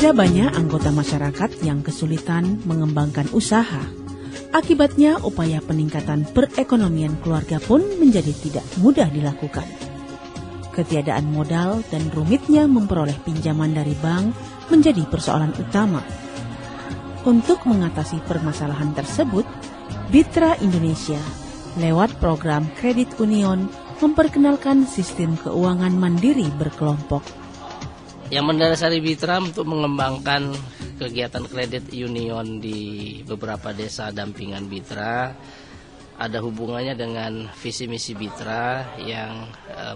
Ada banyak anggota masyarakat yang kesulitan mengembangkan usaha. Akibatnya, upaya peningkatan perekonomian keluarga pun menjadi tidak mudah dilakukan. Ketiadaan modal dan rumitnya memperoleh pinjaman dari bank menjadi persoalan utama. Untuk mengatasi permasalahan tersebut, Bitra Indonesia lewat program Kredit Union memperkenalkan sistem keuangan mandiri berkelompok. Yang mendasari Bitra untuk mengembangkan kegiatan kredit union di beberapa desa dampingan Bitra ada hubungannya dengan visi misi Bitra yang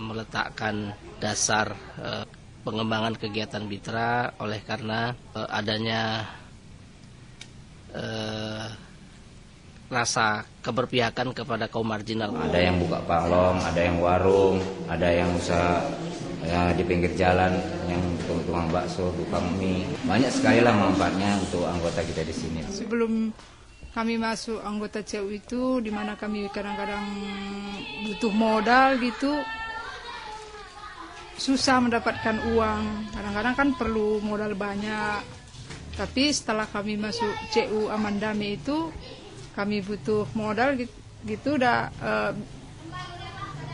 meletakkan dasar pengembangan kegiatan Bitra oleh karena adanya rasa keberpihakan kepada kaum marginal. Ada yang buka palong, ada yang warung, ada yang usaha ya, di pinggir jalan, yang tukang bakso, tukang mie. Banyak sekali lah manfaatnya untuk anggota kita di sini. Sebelum kami masuk anggota CU itu, di mana kami kadang-kadang butuh modal gitu, susah mendapatkan uang. Kadang-kadang kan perlu modal banyak. Tapi setelah kami masuk CU Aman Damai itu, kami butuh modal gitu udah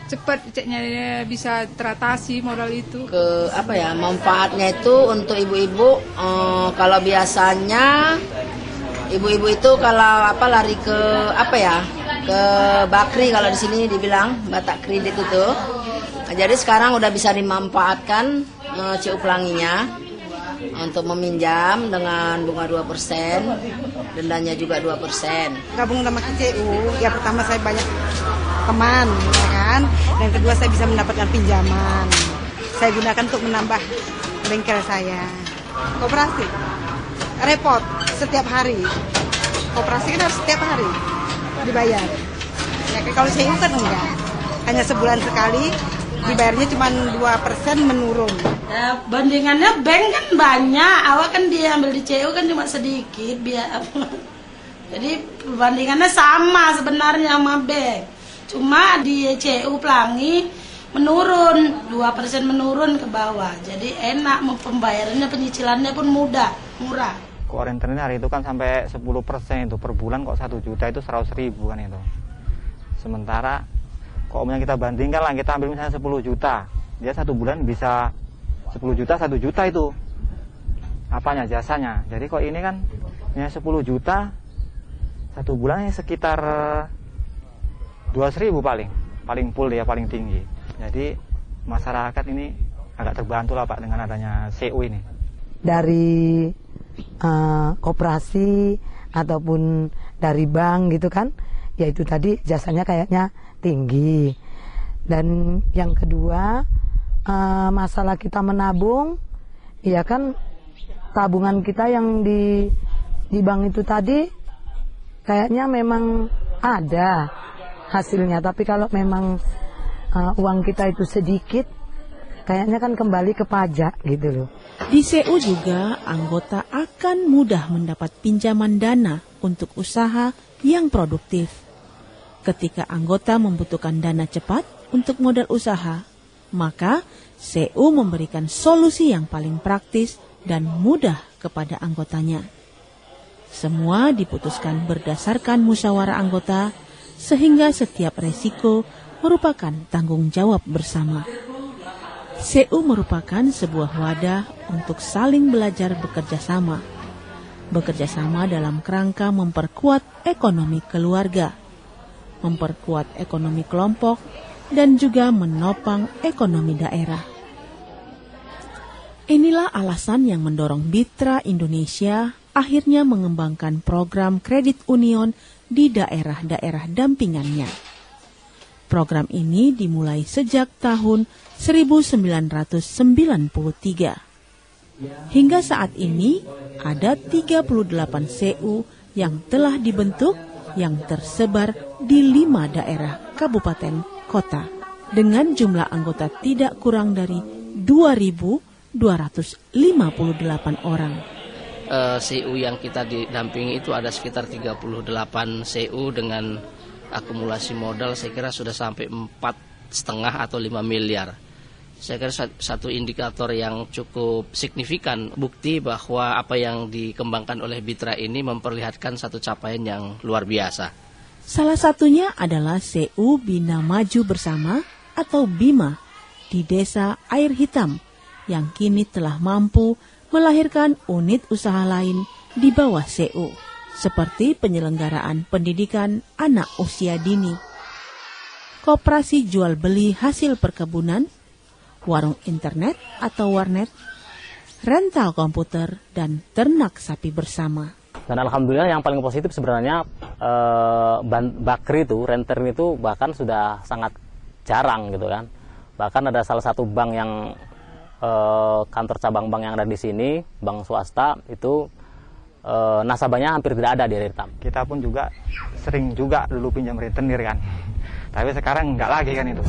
cepat ceknya bisa teratasi modal itu. Manfaatnya itu untuk ibu-ibu, kalau biasanya ibu-ibu itu kalau lari ke ke bakri, kalau di sini dibilang Batak Kredit itu. Jadi sekarang udah bisa dimanfaatkan CU Pelanginya untuk meminjam dengan bunga 2%, dendanya juga 2%. Gabung sama CU, ya pertama saya banyak teman, ya kan? Dan kedua saya bisa mendapatkan pinjaman. Saya gunakan untuk menambah bengkel saya. Koperasi, repot setiap hari. Koperasi kan harus setiap hari dibayar. Ya, kalau CU kan enggak, hanya sebulan sekali. Dibayarnya cuma 2% menurun. Ya, bandingannya bank kan banyak, awak kan dia ambil di CU kan cuma sedikit biar. Jadi perbandingannya sama sebenarnya sama bank. Cuma di CU Pelangi menurun, 2% menurun ke bawah. Jadi enak, pembayarannya, penyicilannya pun mudah, murah. Kok rentenir hari itu kan sampai 10% itu per bulan, kok 1 juta itu 100.000 kan itu. Sementara kok kita bandingkan lah, kita ambil misalnya 10 juta, dia 1 bulan bisa 10 juta, 1 juta itu apanya, jasanya. Jadi kok ini kan hanya 10 juta 1 bulannya sekitar 200.000 paling full dia, paling tinggi. Jadi masyarakat ini agak terbantu lah Pak dengan adanya CU ini. Dari koperasi ataupun dari bank gitu kan, yaitu tadi jasanya kayaknya tinggi. Dan yang kedua, masalah kita menabung, ya kan tabungan kita yang di bank itu tadi kayaknya memang ada hasilnya. Tapi kalau memang uang kita itu sedikit, kayaknya kan kembali ke pajak gitu loh. Di CU juga anggota akan mudah mendapat pinjaman dana untuk usaha yang produktif. Ketika anggota membutuhkan dana cepat untuk modal usaha, maka CU memberikan solusi yang paling praktis dan mudah kepada anggotanya. Semua diputuskan berdasarkan musyawarah anggota, sehingga setiap resiko merupakan tanggung jawab bersama. CU merupakan sebuah wadah untuk saling belajar bekerja sama. Bekerja sama dalam kerangka memperkuat ekonomi keluarga, memperkuat ekonomi kelompok, dan juga menopang ekonomi daerah. Inilah alasan yang mendorong Bitra Indonesia akhirnya mengembangkan program kredit union di daerah-daerah dampingannya. Program ini dimulai sejak tahun 1993. Hingga saat ini ada 38 CU yang telah dibentuk yang tersebar di 5 daerah kabupaten kota dengan jumlah anggota tidak kurang dari 2.258 orang. CU yang kita didampingi itu ada sekitar 38 CU dengan akumulasi modal saya kira sudah sampai 4,5 atau 5 miliar. Saya kira satu indikator yang cukup signifikan, bukti bahwa apa yang dikembangkan oleh Bitra ini memperlihatkan satu capaian yang luar biasa. Salah satunya adalah CU Bina Maju Bersama atau BIMA di Desa Air Hitam yang kini telah mampu melahirkan unit usaha lain di bawah CU, seperti penyelenggaraan pendidikan anak usia dini, koperasi jual beli hasil perkebunan, warung internet atau warnet, rental komputer, dan ternak sapi bersama. Dan alhamdulillah yang paling positif sebenarnya bakri itu, rentenir itu bahkan sudah sangat jarang gitu kan. Bahkan ada salah satu bank yang kantor cabang bank yang ada di sini, bank swasta itu nasabahnya hampir tidak ada di Air Hitam. Kita pun juga sering juga dulu pinjam rentenir kan, tapi sekarang enggak lagi kan itu.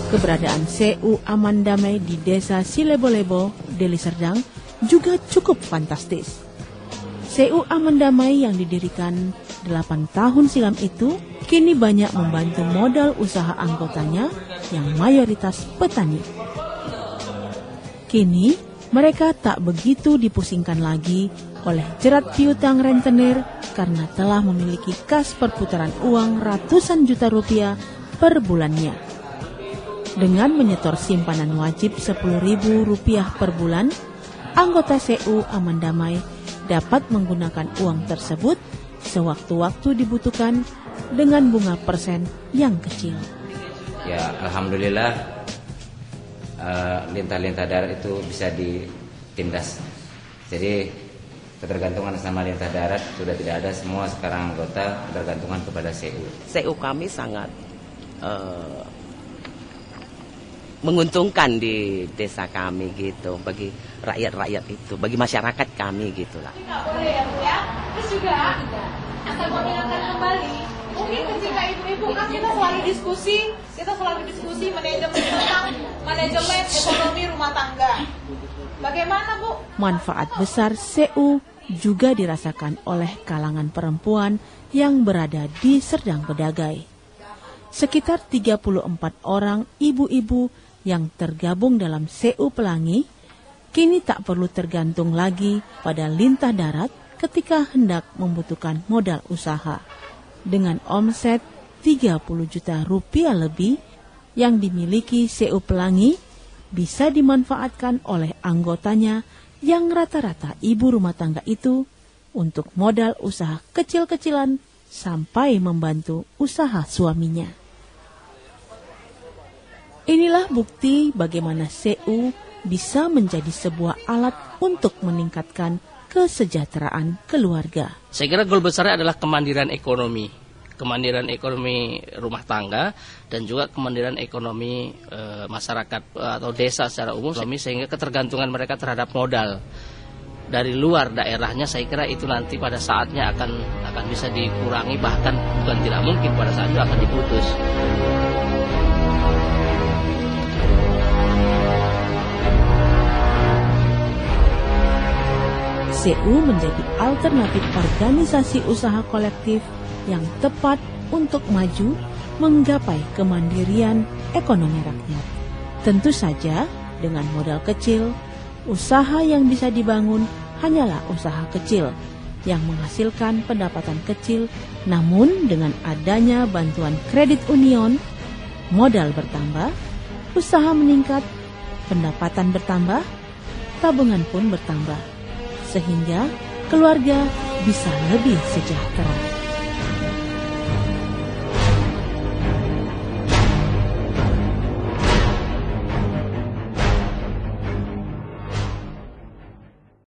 Keberadaan CU Aman Damai di Desa Silebo-Lebo, Deli Serdang juga cukup fantastis. CU Aman Damai yang didirikan 8 tahun silam itu kini banyak membantu modal usaha anggotanya yang mayoritas petani. Kini mereka tak begitu dipusingkan lagi oleh jerat piutang rentenir karena telah memiliki kas perputaran uang ratusan juta rupiah per bulannya. Dengan menyetor simpanan wajib Rp10.000 per bulan, anggota CU Aman Damai dapat menggunakan uang tersebut sewaktu-waktu dibutuhkan dengan bunga persen yang kecil. Ya, alhamdulillah lintah-lintah darat itu bisa ditindas. Jadi ketergantungan sama lintah darat sudah tidak ada, semua sekarang anggota ketergantungan kepada CU. CU kami sangat menguntungkan di desa kami gitu, bagi rakyat-rakyat itu, bagi masyarakat kami gitulah. Boleh ya Bu ya. Terus juga akan mengingatkan kembali, mungkin ketika ibu-ibu kan kita selalu diskusi manajemen tentang manajemen ekonomi rumah tangga. Bagaimana Bu? Manfaat besar CU juga dirasakan oleh kalangan perempuan yang berada di Serdang Bedagai. Sekitar 34 orang ibu-ibu yang tergabung dalam CU Pelangi kini tak perlu tergantung lagi pada lintah darat ketika hendak membutuhkan modal usaha. Dengan omset 30 juta rupiah lebih yang dimiliki CU Pelangi bisa dimanfaatkan oleh anggotanya yang rata-rata ibu rumah tangga itu untuk modal usaha kecil-kecilan sampai membantu usaha suaminya. Inilah bukti bagaimana CU bisa menjadi sebuah alat untuk meningkatkan kesejahteraan keluarga. Saya kira goal besarnya adalah kemandirian ekonomi rumah tangga dan juga kemandirian ekonomi masyarakat atau desa secara umum, sehingga ketergantungan mereka terhadap modal dari luar daerahnya, saya kira itu nanti pada saatnya akan bisa dikurangi, bahkan bukan tidak mungkin pada saat itu akan diputus. CU menjadi alternatif organisasi usaha kolektif yang tepat untuk maju menggapai kemandirian ekonomi rakyat. Tentu saja dengan modal kecil, usaha yang bisa dibangun hanyalah usaha kecil yang menghasilkan pendapatan kecil, namun dengan adanya bantuan kredit union, modal bertambah, usaha meningkat, pendapatan bertambah, tabungan pun bertambah, sehingga keluarga bisa lebih sejahtera.